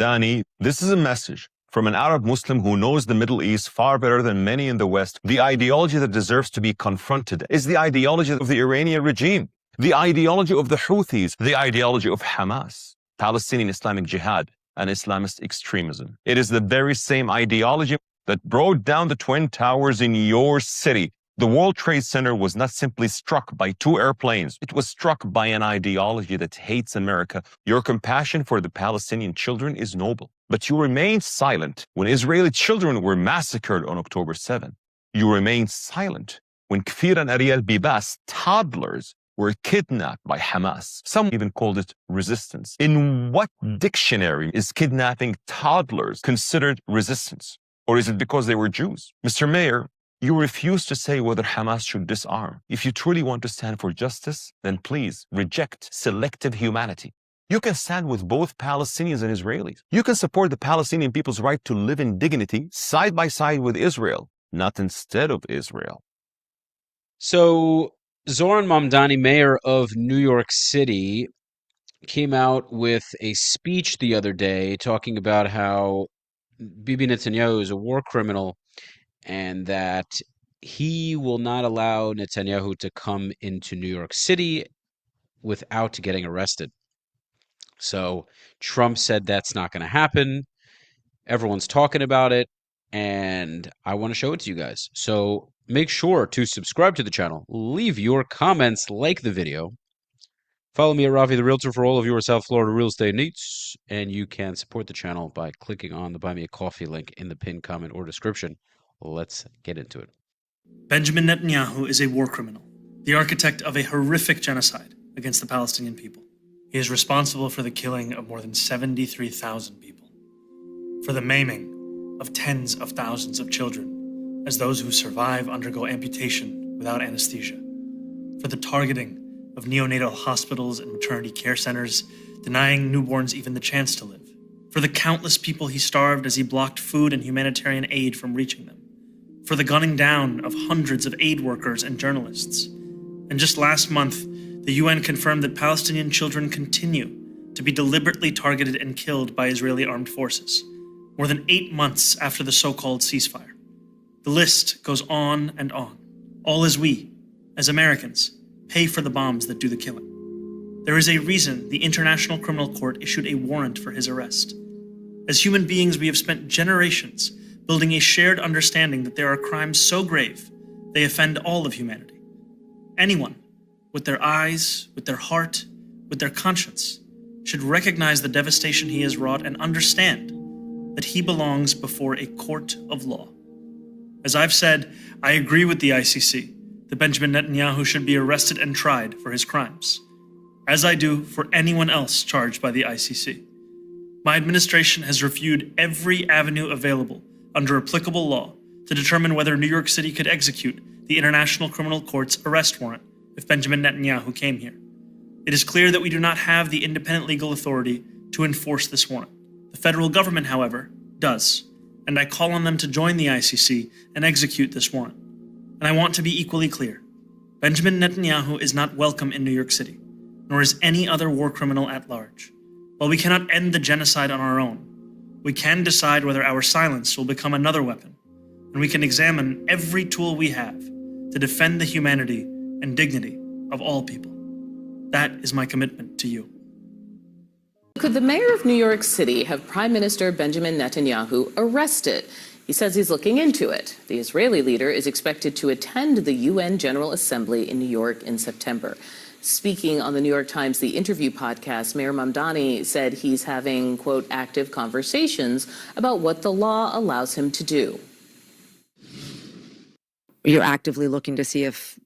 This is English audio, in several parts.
Mamdani, this is a message from an Arab Muslim who knows the Middle East far better than many in the West. The ideology that deserves to be confronted is the ideology of the Iranian regime, the ideology of the Houthis, the ideology of Hamas, Palestinian Islamic Jihad, and Islamist extremism. It is the very same ideology that brought down the Twin Towers in your city. The World Trade Center was not simply struck by 2 airplanes. It was struck by an ideology that hates America. Your compassion for the Palestinian children is noble, but you remained silent when Israeli children were massacred on October 7. You remained silent when Kfir and Ariel Bibas, toddlers, were kidnapped by Hamas. Some even called it resistance. In what dictionary is kidnapping toddlers considered resistance? Or is it because they were Jews? Mr. Mayor, you refuse to say whether Hamas should disarm. If you truly want to stand for justice, then please reject selective humanity. You can stand with both Palestinians and Israelis. You can support the Palestinian people's right to live in dignity side by side with Israel, not instead of Israel. So, Zohran Mamdani, mayor of New York City, came out with a speech the other day talking about how Bibi Netanyahu is a war criminal and that he will not allow Netanyahu to come into New York City without getting arrested. So Trump said that's not going to happen. Everyone's talking about it, and I want to show it to you guys. So make sure to subscribe to the channel, leave your comments, like the video. Follow me at Rafi the Realtor for all of your South Florida real estate needs, and you can support the channel by clicking on the Buy Me a Coffee link in the pinned comment or description. Let's get into it. Benjamin Netanyahu is a war criminal, the architect of a horrific genocide against the Palestinian people. He is responsible for the killing of more than 73,000 people, for the maiming of tens of thousands of children as those who survive undergo amputation without anesthesia, for the targeting of neonatal hospitals and maternity care centers, denying newborns even the chance to live, for the countless people he starved as he blocked food and humanitarian aid from reaching them, for the gunning down of hundreds of aid workers and journalists. And just last month, the UN confirmed that Palestinian children continue to be deliberately targeted and killed by Israeli armed forces, more than 8 months after the so-called ceasefire. The list goes on and on, all as we, as Americans, pay for the bombs that do the killing. There is a reason the International Criminal Court issued a warrant for his arrest. As human beings, we have spent generations building a shared understanding that there are crimes so grave they offend all of humanity. Anyone, with their eyes, with their heart, with their conscience, should recognize the devastation he has wrought and understand that he belongs before a court of law. As I've said, I agree with the ICC that Benjamin Netanyahu should be arrested and tried for his crimes, as I do for anyone else charged by the ICC. My administration has reviewed every avenue available under applicable law to determine whether New York City could execute the International Criminal Court's arrest warrant if Benjamin Netanyahu came here. It is clear that we do not have the independent legal authority to enforce this warrant. The federal government, however, does, and I call on them to join the ICC and execute this warrant. And I want to be equally clear. Benjamin Netanyahu is not welcome in New York City, nor is any other war criminal at large. While we cannot end the genocide on our own, we can decide whether our silence will become another weapon, and we can examine every tool we have to defend the humanity and dignity of all people. That is my commitment to you. Could the mayor of New York City have Prime Minister Benjamin Netanyahu arrested? He says he's looking into it. The Israeli leader is expected to attend the UN General Assembly in New York in September. Speaking on the New York Times The Interview podcast, Mayor Mamdani said he's having, quote, active conversations about what the law allows him to do. You're actively looking to see if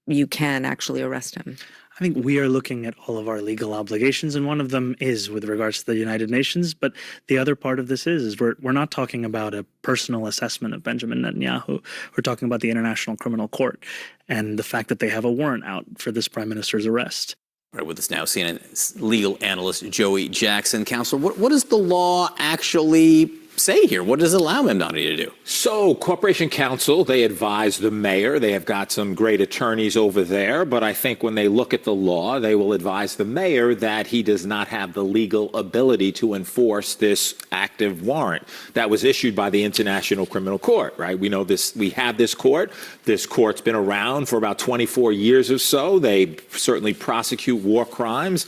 you can actually arrest him. I think we are looking at all of our legal obligations, and one of them is with regards to the United Nations. But the other part of this is we're not talking about a personal assessment of Benjamin Netanyahu. We're talking about the International Criminal Court and the fact that they have a warrant out for this prime minister's arrest. Right, with us now, CNN legal analyst Joey Jackson. Counselor, what does the law actually say here? What does it allow Mamdani to do? So, Corporation Counsel, they advise the mayor. They have got some great attorneys over there, but I think when they look at the law, they will advise the mayor that he does not have the legal ability to enforce this active warrant that was issued by the International Criminal Court, right? We know this, we have this court. This court's been around for about 24 years or so. They certainly prosecute war crimes,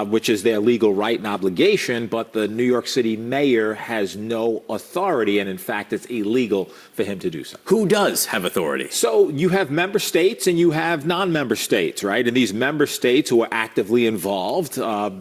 which is their legal right and obligation, but the New York City mayor has no authority, and in fact, it's illegal for him to do so. Who does have authority? So you have member states and you have non-member states, right? And these member states who are actively involved,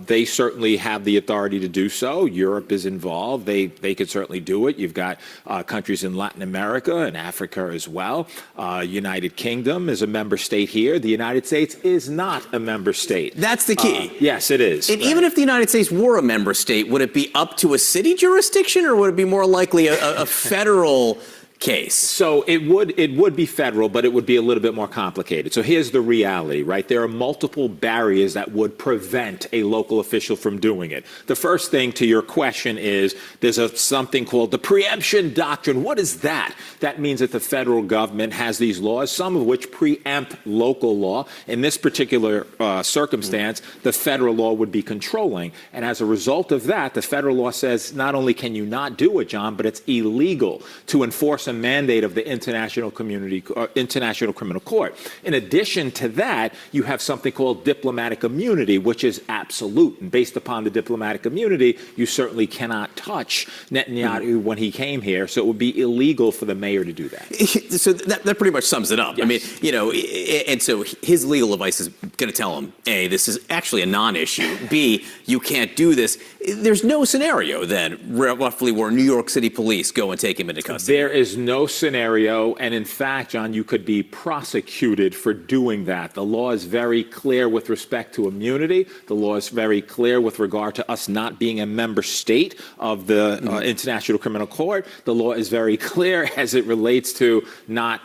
they certainly have the authority to do so. Europe is involved. They could certainly do it. You've got countries in Latin America and Africa as well. United Kingdom is a member state here. The United States is not a member state. That's the key. Yes, it is. And even if the United States were a member state, would it be up to a city jurisdiction, or would it be more likely a federal case? So it would be federal, but it would be a little bit more complicated. So here's the reality, right? There are multiple barriers that would prevent a local official from doing it. The first thing to your question is there's something called the preemption doctrine. What is that? That means that the federal government has these laws, some of which preempt local law. In this particular circumstance, the federal law would be controlling. And as a result of that, the federal law says not only can you not do it, John, but it's illegal to enforce a mandate of the international criminal court. In addition to that, you have something called diplomatic immunity, which is absolute. And based upon the diplomatic immunity, you certainly cannot touch Netanyahu when he came here. So it would be illegal for the mayor to do that. So that pretty much sums it up. Yes. I mean, you know, and so his legal advice is going to tell him, A, this is actually a non-issue. B, you can't do this. There's no scenario then, roughly, where New York City police go and take him into custody. There is no scenario, and in fact, John, you could be prosecuted for doing that. The law is very clear with respect to immunity. The law is very clear with regard to us not being a member state of the International Criminal Court. The law is very clear as it relates to not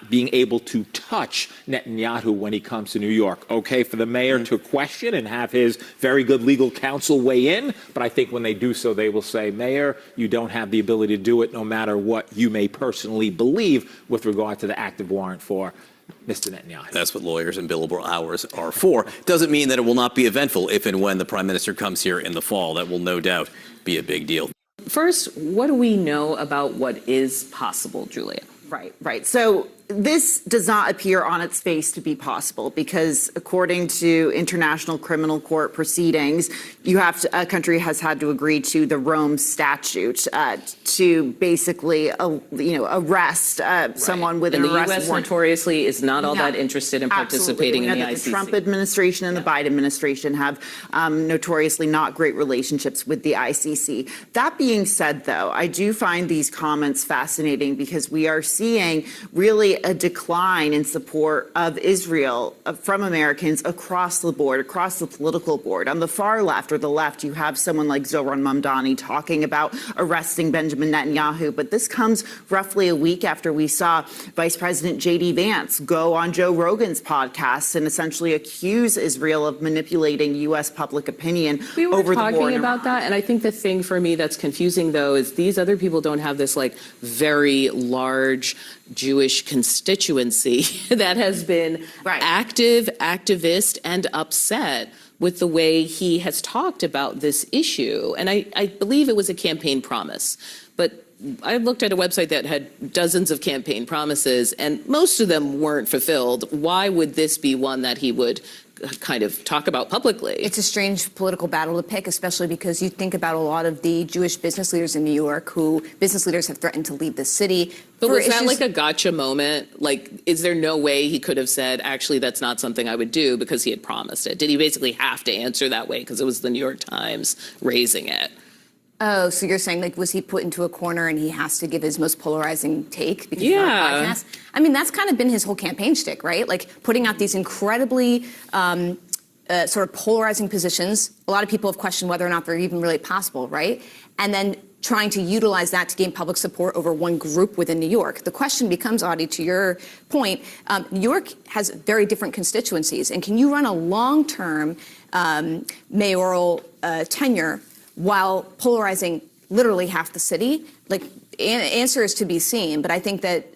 being able to touch Netanyahu when he comes to New York. Okay, for the mayor to question and have his very good legal counsel weigh in, but I think when they do so, they will say, Mayor, you don't have the ability to do it no matter what you may personally believe with regard to the active warrant for Mr. Netanyahu. That's what lawyers and billable hours are for. Doesn't mean that it will not be eventful if and when the prime minister comes here in the fall. That will no doubt be a big deal. First, what do we know about what is possible, Julia? Right. So this does not appear on its face to be possible because, according to international criminal court proceedings, a country has had to agree to the Rome Statute to basically, arrest someone with an arrest warrant. The U.S. notoriously is not all that interested in participating in the ICC. The Trump administration and the Biden administration have notoriously not great relationships with the ICC. That being said, though, I do find these comments fascinating because we are seeing really a decline in support of Israel from Americans across the board, across the political board. On the far left or the left, you have someone like Zohran Mamdani talking about arresting Benjamin Netanyahu. But this comes roughly a week after we saw Vice President J.D. Vance go on Joe Rogan's podcast and essentially accuse Israel of manipulating U.S. public opinion over the war. We were talking about that, and I think the thing for me that's confusing, though, is these other people don't have this, very large Jewish constituency that has been activist, and upset with the way he has talked about this issue. And I believe it was a campaign promise. But I looked at a website that had dozens of campaign promises, and most of them weren't fulfilled. Why would this be one that he would kind of talk about publicly? It's a strange political battle to pick, especially because you think about a lot of the Jewish business leaders in New York who business leaders have threatened to leave the city. But was that like a gotcha moment? Is there no way he could have said, actually, that's not something I would do because he had promised it? Did he basically have to answer that way because it was the New York Times raising it? Oh, so you're saying, was he put into a corner and he has to give his most polarizing take? Because yeah. I mean, that's kind of been his whole campaign shtick, right? Putting out these incredibly sort of polarizing positions. A lot of people have questioned whether or not they're even really possible, right? And then trying to utilize that to gain public support over one group within New York. The question becomes, Audie, to your point, New York has very different constituencies. And can you run a long-term mayoral tenure while polarizing literally half the city? Like, answer is to be seen. But I think that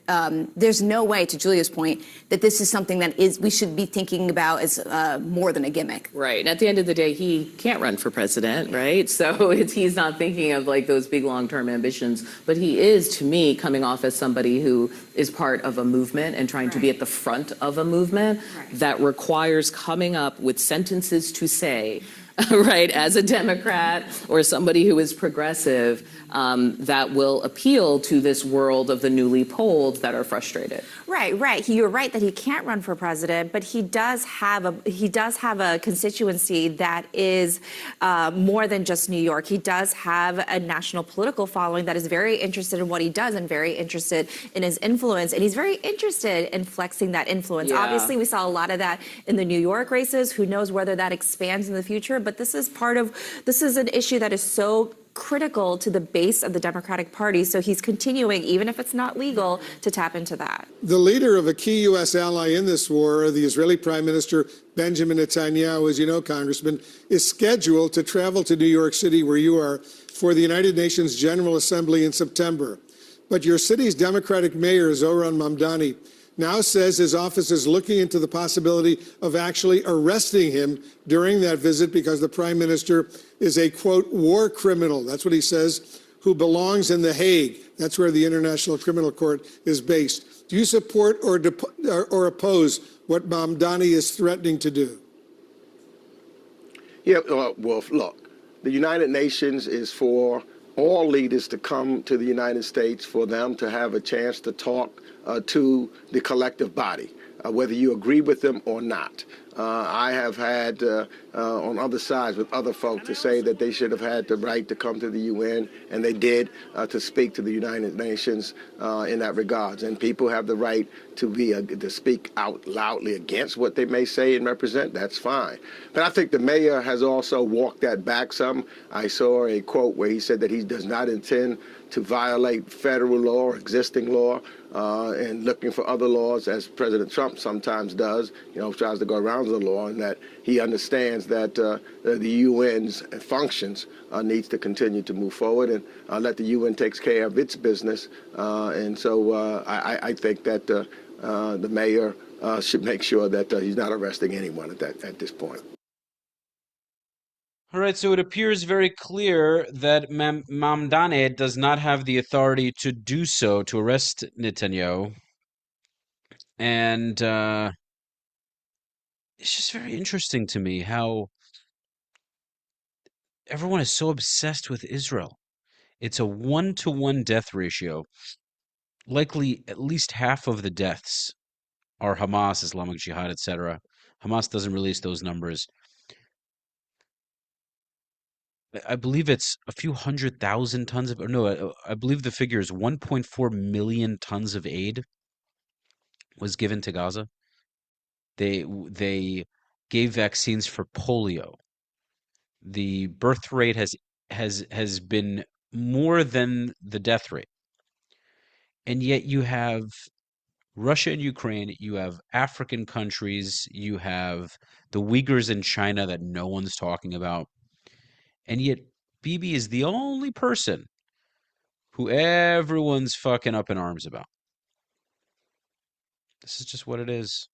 there's no way, to Julia's point, that this is something that we should be thinking about as more than a gimmick. Right. And at the end of the day, he can't run for president, right? So he's not thinking of like those big long-term ambitions. But he is, to me, coming off as somebody who is part of a movement and trying to be at the front of a movement that requires coming up with sentences to say, right, as a Democrat or somebody who is progressive, that will appeal to this world of the newly polled that are frustrated. Right. You're right that he can't run for president, but he does have a constituency that is more than just New York. He does have a national political following that is very interested in what he does and very interested in his influence, and he's very interested in flexing that influence. Yeah. Obviously, we saw a lot of that in the New York races. Who knows whether that expands in the future? But this is an issue that is so critical to the base of the Democratic Party. So he's continuing, even if it's not legal, to tap into that. The leader of a key U.S. ally in this war, the Israeli Prime Minister Benjamin Netanyahu, as you know, Congressman, is scheduled to travel to New York City, where you are, for the United Nations General Assembly in September. But your city's Democratic mayor, Zohran Mamdani, now says his office is looking into the possibility of actually arresting him during that visit because the prime minister is a, quote, war criminal. That's what he says, who belongs in The Hague. That's where the International Criminal Court is based. Do you support or oppose what Mamdani is threatening to do? Yeah, well, look, the United Nations is for all leaders to come to the United States, for them to have a chance to talk to the collective body, whether you agree with them or not. I have had on other sides with other folks to say that they should have had the right to come to the UN, and they did, to speak to the United Nations in that regards. And people have the right to speak out loudly against what they may say and represent. That's fine. But I think the mayor has also walked that back some. I saw a quote where he said that he does not intend to violate federal law or existing law, and looking for other laws, as President Trump sometimes does, tries to go around the law, and that he understands that the UN's functions needs to continue to move forward and let the UN takes care of its business. And so I think that the mayor should make sure that he's not arresting anyone at this point. All right, so it appears very clear that Mamdani does not have the authority to do so, to arrest Netanyahu. And it's just very interesting to me how everyone is so obsessed with Israel. It's a 1-to-1 death ratio. Likely at least half of the deaths are Hamas, Islamic Jihad, etc. Hamas doesn't release those numbers. I believe it's a few 100,000 tons of, no, I believe the figure is 1.4 million tons of aid was given to Gaza. They gave vaccines for polio. The birth rate has been more than the death rate. And yet you have Russia and Ukraine, you have African countries, you have the Uyghurs in China that no one's talking about. And yet, Bibi is the only person who everyone's fucking up in arms about. This is just what it is.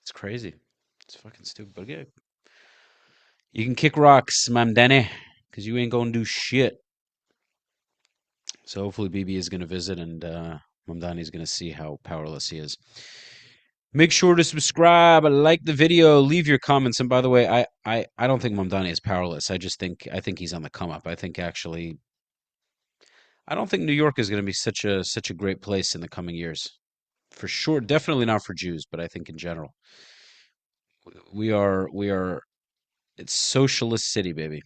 It's crazy. It's fucking stupid. But yeah, you can kick rocks, Mamdani, because you ain't gonna do shit. So hopefully Bibi is gonna visit, and Mamdani is gonna see how powerless he is. Make sure to subscribe, like the video, leave your comments. And by the way, I don't think Mamdani is powerless. I think he's on the come up. I don't think New York is going to be such a great place in the coming years. For sure, definitely not for Jews, but I think in general. It's socialist city, baby.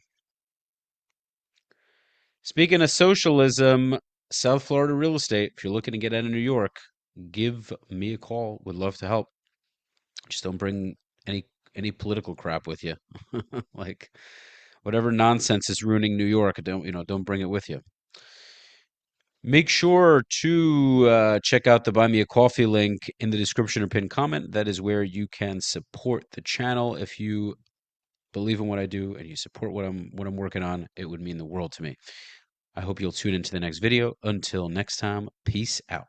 Speaking of socialism, South Florida real estate, if you're looking to get out of New York, give me a call. Would love to help. Just don't bring any political crap with you. Like whatever nonsense is ruining New York, don't bring it with you. Make sure to check out the Buy Me a Coffee link in the description or pinned comment. That is where you can support the channel. If you believe in what I do and you support what I'm working on, it would mean the world to me. I hope you'll tune into the next video. Until next time, peace out.